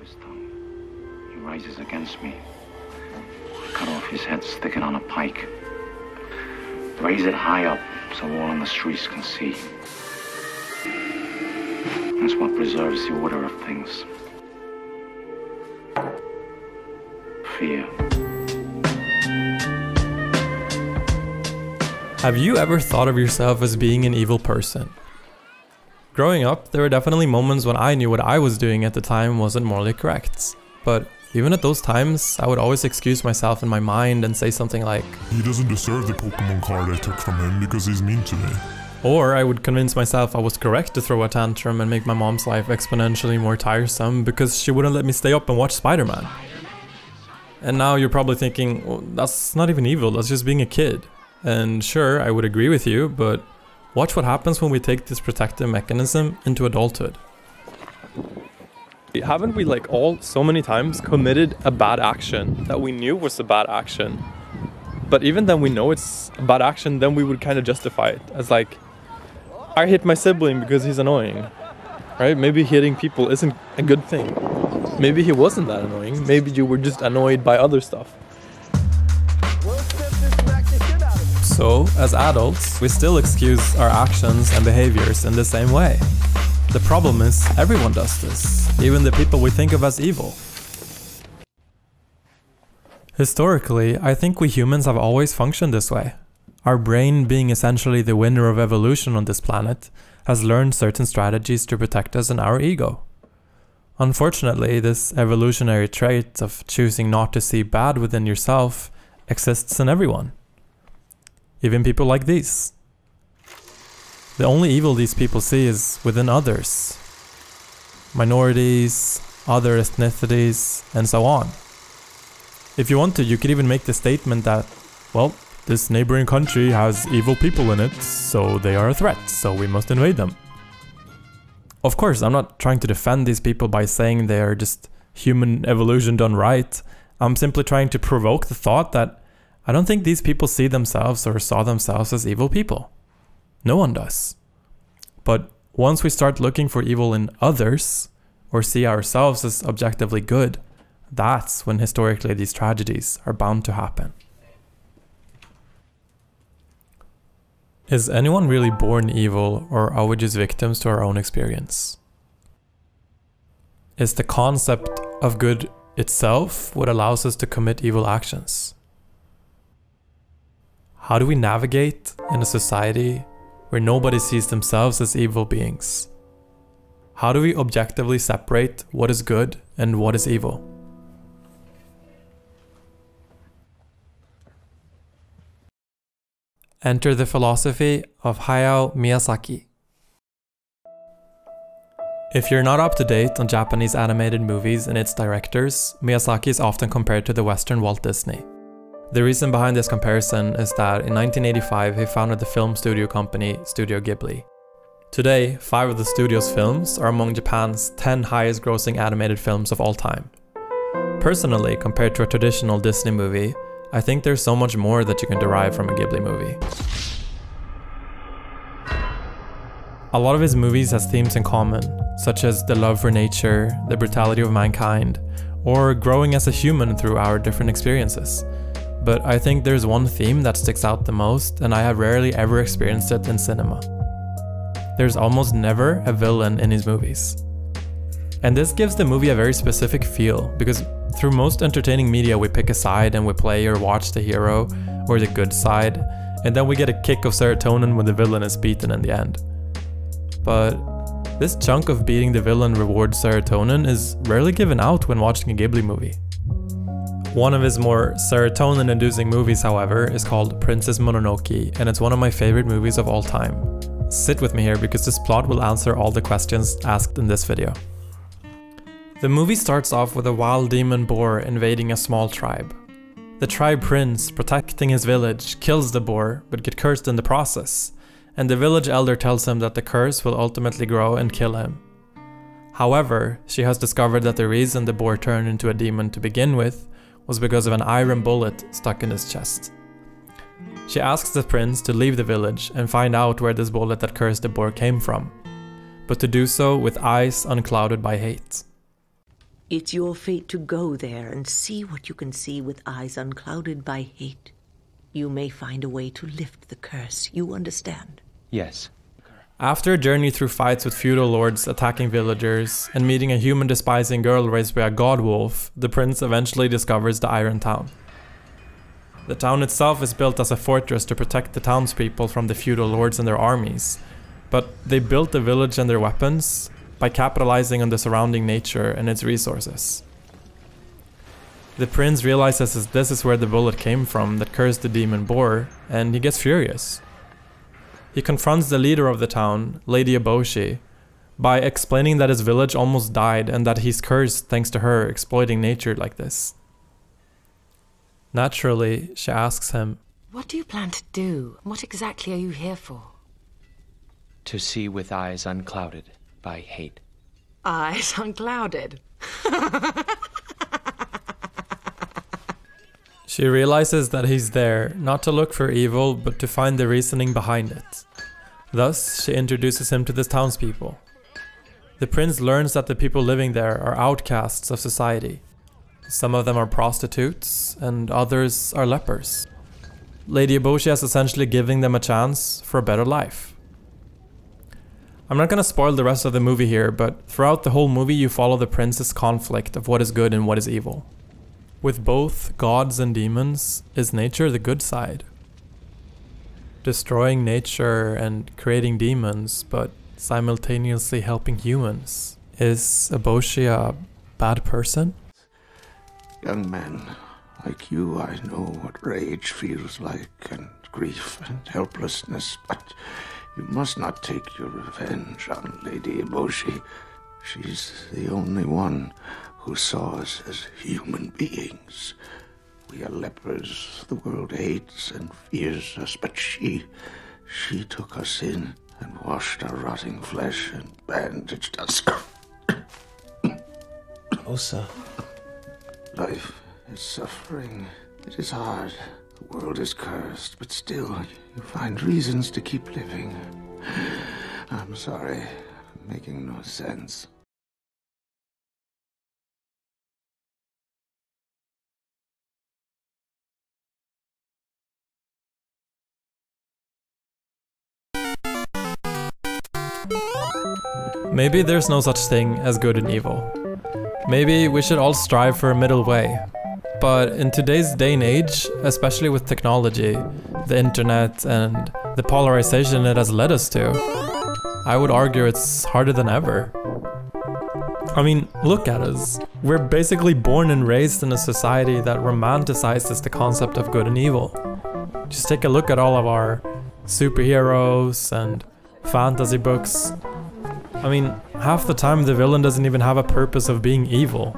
his tongue. He rises against me. Cut off his head, stick it on a pike. Raise it high up so all in the streets can see. That's what preserves the order of things. Fear. Have you ever thought of yourself as being an evil person? Growing up, there were definitely moments when I knew what I was doing at the time wasn't morally correct. But even at those times, I would always excuse myself in my mind and say something like, "He doesn't deserve the Pokemon card I took from him because he's mean to me." Or I would convince myself I was correct to throw a tantrum and make my mom's life exponentially more tiresome because she wouldn't let me stay up and watch Spider-Man. And now you're probably thinking, well, that's not even evil, that's just being a kid. And sure, I would agree with you, but watch what happens when we take this protective mechanism into adulthood. Haven't we all so many times committed a bad action that we knew was a bad action? But even then we know it's a bad action, then we would kind of justify it as I hit my sibling because he's annoying, right? Maybe hitting people isn't a good thing. Maybe he wasn't that annoying. Maybe you were just annoyed by other stuff. So, as adults, we still excuse our actions and behaviors in the same way. The problem is, everyone does this, even the people we think of as evil. Historically, I think we humans have always functioned this way. Our brain, being essentially the winner of evolution on this planet, has learned certain strategies to protect us and our ego. Unfortunately, this evolutionary trait of choosing not to see bad within yourself exists in everyone. Even people like these. The only evil these people see is within others. Minorities, other ethnicities, and so on. If you want to, you could even make the statement that, well, this neighboring country has evil people in it, so they are a threat, so we must invade them. Of course, I'm not trying to defend these people by saying they are just human evolution done right. I'm simply trying to provoke the thought that I don't think these people see themselves or saw themselves as evil people. No one does. But once we start looking for evil in others, or see ourselves as objectively good, that's when historically these tragedies are bound to happen. Is anyone really born evil, or are we just victims to our own experience? Is the concept of good itself what allows us to commit evil actions? How do we navigate in a society where nobody sees themselves as evil beings? How do we objectively separate what is good and what is evil? Enter the philosophy of Hayao Miyazaki. If you're not up to date on Japanese animated movies and its directors, Miyazaki is often compared to the Western Walt Disney. The reason behind this comparison is that in 1985 he founded the film studio company Studio Ghibli. Today, 5 of the studio's films are among Japan's 10 highest grossing animated films of all time. Personally, compared to a traditional Disney movie, I think there's so much more that you can derive from a Ghibli movie. A lot of his movies has themes in common, such as the love for nature, the brutality of mankind, or growing as a human through our different experiences. But I think there's one theme that sticks out the most, and I have rarely ever experienced it in cinema. There's almost never a villain in his movies. And this gives the movie a very specific feel, because through most entertaining media we pick a side and we play or watch the hero, or the good side, and then we get a kick of serotonin when the villain is beaten in the end. But this chunk of beating the villain rewards serotonin is rarely given out when watching a Ghibli movie. One of his more serotonin-inducing movies, however, is called Princess Mononoke, and it's one of my favorite movies of all time. Sit with me here because this plot will answer all the questions asked in this video. The movie starts off with a wild demon boar invading a small tribe. The tribe prince, protecting his village, kills the boar, but gets cursed in the process, and the village elder tells him that the curse will ultimately grow and kill him. However, she has discovered that the reason the boar turned into a demon to begin with was because of an iron bullet stuck in his chest. She asks the prince to leave the village and find out where this bullet that cursed the boar came from, but to do so with eyes unclouded by hate. It's your fate to go there and see what you can see with eyes unclouded by hate. You may find a way to lift the curse, you understand? Yes. After a journey through fights with feudal lords attacking villagers and meeting a human-despising girl raised by a god wolf, the prince eventually discovers the Iron Town. The town itself is built as a fortress to protect the townspeople from the feudal lords and their armies, but they built the village and their weapons by capitalizing on the surrounding nature and its resources. The prince realizes this is where the bullet came from that cursed the demon boar, and he gets furious. He confronts the leader of the town, Lady Eboshi, by explaining that his village almost died and that he's cursed thanks to her exploiting nature like this. Naturally, she asks him, "What do you plan to do? What exactly are you here for?" To see with eyes unclouded by hate. Eyes unclouded. She realizes that he's there not to look for evil, but to find the reasoning behind it. Thus, she introduces him to the townspeople. The prince learns that the people living there are outcasts of society. Some of them are prostitutes, and others are lepers. Lady Eboshi is essentially giving them a chance for a better life. I'm not gonna spoil the rest of the movie here, but throughout the whole movie you follow the prince's conflict of what is good and what is evil. With both gods and demons, is nature the good side? Destroying nature and creating demons, but simultaneously helping humans. Is Eboshi a bad person? Young man, like you, I know what rage feels like, and grief and helplessness, but you must not take your revenge on Lady Eboshi. She's the only one who saw us as human beings. We are lepers the world hates and fears us, but she took us in and washed our rotting flesh and bandaged us. Osa. Life is suffering. It is hard. The world is cursed, but still, you find reasons to keep living. I'm sorry, I'm making no sense. Maybe there's no such thing as good and evil. Maybe we should all strive for a middle way. But in today's day and age, especially with technology, the internet, and the polarization it has led us to, I would argue it's harder than ever. I mean, look at us. We're basically born and raised in a society that romanticizes the concept of good and evil. Just take a look at all of our superheroes and fantasy books. I mean, half the time the villain doesn't even have a purpose of being evil.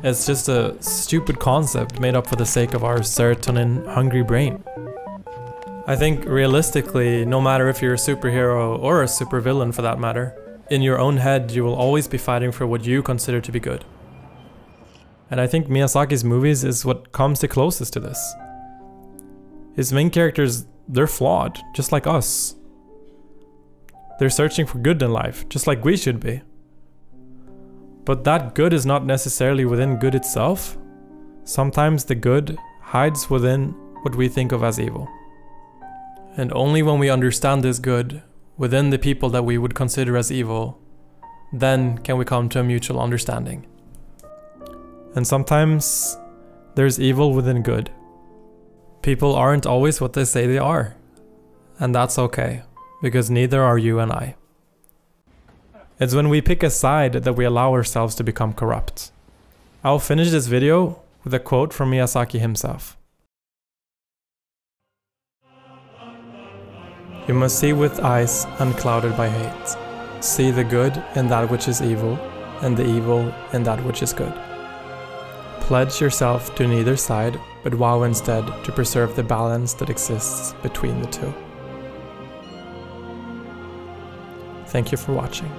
It's just a stupid concept made up for the sake of our serotonin-hungry brain. I think realistically, no matter if you're a superhero or a supervillain for that matter, in your own head you will always be fighting for what you consider to be good. And I think Miyazaki's movies is what comes the closest to this. His main characters, they're flawed, just like us. They're searching for good in life, just like we should be. But that good is not necessarily within good itself. Sometimes the good hides within what we think of as evil. And only when we understand this good within the people that we would consider as evil, then can we come to a mutual understanding. And sometimes there's evil within good. People aren't always what they say they are. And that's okay, because neither are you and I. It's when we pick a side that we allow ourselves to become corrupt. I'll finish this video with a quote from Miyazaki himself. You must see with eyes unclouded by hate. See the good in that which is evil, and the evil in that which is good. Pledge yourself to neither side, but vow instead to preserve the balance that exists between the two. Thank you for watching.